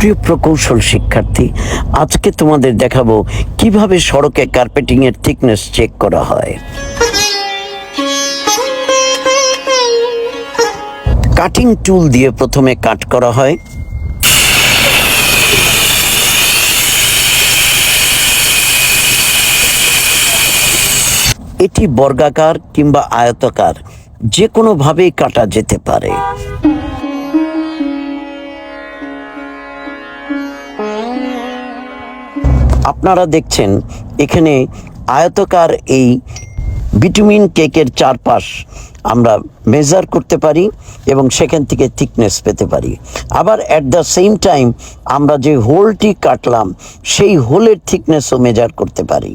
প্রিয় প্রকৌশল শিক্ষার্থী, আজকে তোমাদের দেখাবো কিভাবে সড়কে কার্পেটিং এর থিকনেস চেক করা হয়। কাটিং টুল দিয়ে প্রথমে কাট করা হয়। এটি বর্গাকার কিংবা আয়তাকার যে কোনো ভাবেই কাটা যেতে পারে। আপনারা দেখছেন এখানে আয়তাকার এই বিটুমিন কেকের চারপাশ আমরা মেজার করতে পারি এবং সেখান থেকে থিকনেস পেতে পারি। আবার অ্যাট দ্য সেম টাইম আমরা যে হোলটি কাটলাম সেই হোলের থিকনেসও মেজার করতে পারি।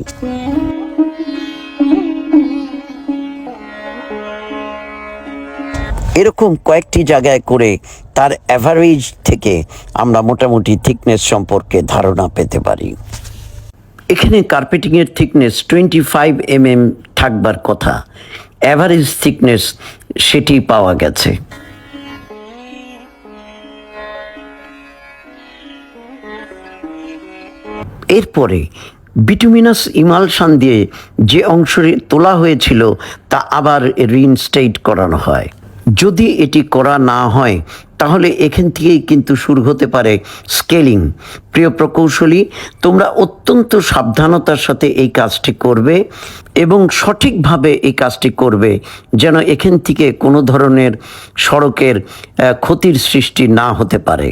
এরকম কয়েকটি জায়গায় করে তার অ্যাভারেজ থেকে আমরা মোটামুটি থিকনেস সম্পর্কে ধারণা পেতে পারি। এখানে কার্পেটিংয়ের থিকনেস 25 mm থাকবার কথা, অ্যাভারেজ থিকনেস সেটি পাওয়া গেছে। এরপরে বিটুমিনাস ইমালশন দিয়ে যে অংশ তোলা হয়েছিল তা আবার রিইনস্টেট করানো হয়। যদি এটি করা না হয় তাহলে এখান থেকেই কিন্তু শুরু হতে পারে স্কেলিং। প্রিয় প্রকৌশলী, তোমরা অত্যন্ত সাবধানতার সাথে এই কাজটি করবে এবং সঠিকভাবে এই কাজটি করবে যেন এখান থেকে কোনো ধরনের সড়কের ক্ষতির সৃষ্টি না হতে পারে।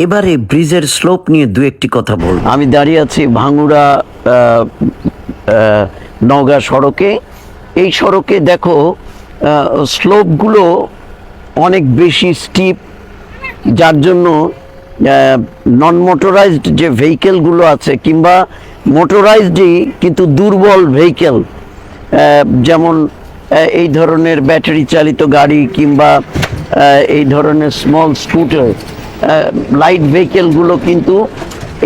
এবারে ব্রিজের স্লোপ নিয়ে দু একটি কথা বলব। আমি দাঁড়িয়ে আছি ভাঙ্গুড়া নওগাঁ সড়কে। এই সড়কে দেখো স্লোপগুলো অনেক বেশি স্টিপ, যার জন্য নন মোটরাইজড যে ভেহিকেলগুলো আছে কিংবা মোটরাইজডই কিন্তু দুর্বল ভেহিকেল, যেমন এই ধরনের ব্যাটারি চালিত গাড়ি কিংবা এই ধরনের স্মল স্কুটার, লাইট ভেহিকেলগুলো কিন্তু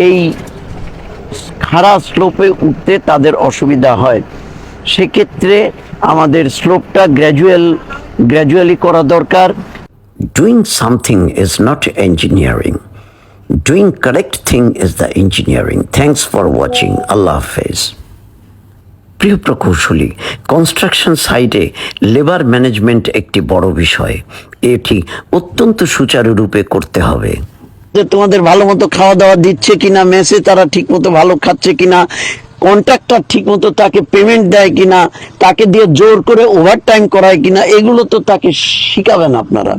এই খাড়া স্লোপে উঠতে তাদের অসুবিধা হয়। সেক্ষেত্রে আমাদের স্লোপটা গ্র্যাজুয়ালি করা দরকার। Doing something is not engineering, doing correct thing is the engineering. Thanks for watching. আল্লাহ হাফেজ। প্রিয় প্রকৌশলী, কনস্ট্রাকশন সাইটে লেবার ম্যানেজমেন্ট একটি বড় বিষয়। এটি অত্যন্ত সুচারুরূপে করতে হবে। তোমাদের ভালো মতো খাওয়া দাওয়া দিচ্ছে কিনা, মেসে তারা ঠিক মতো ভালো খাচ্ছে কিনা, কন্ট্রাক্টর ঠিক মতো তাকে পেমেন্ট দেয় কিনা, তাকে দিয়ে জোর করে ওভারটাইম করায় কিনা, এগুলো তো তাকে শিখাবেন আপনারা।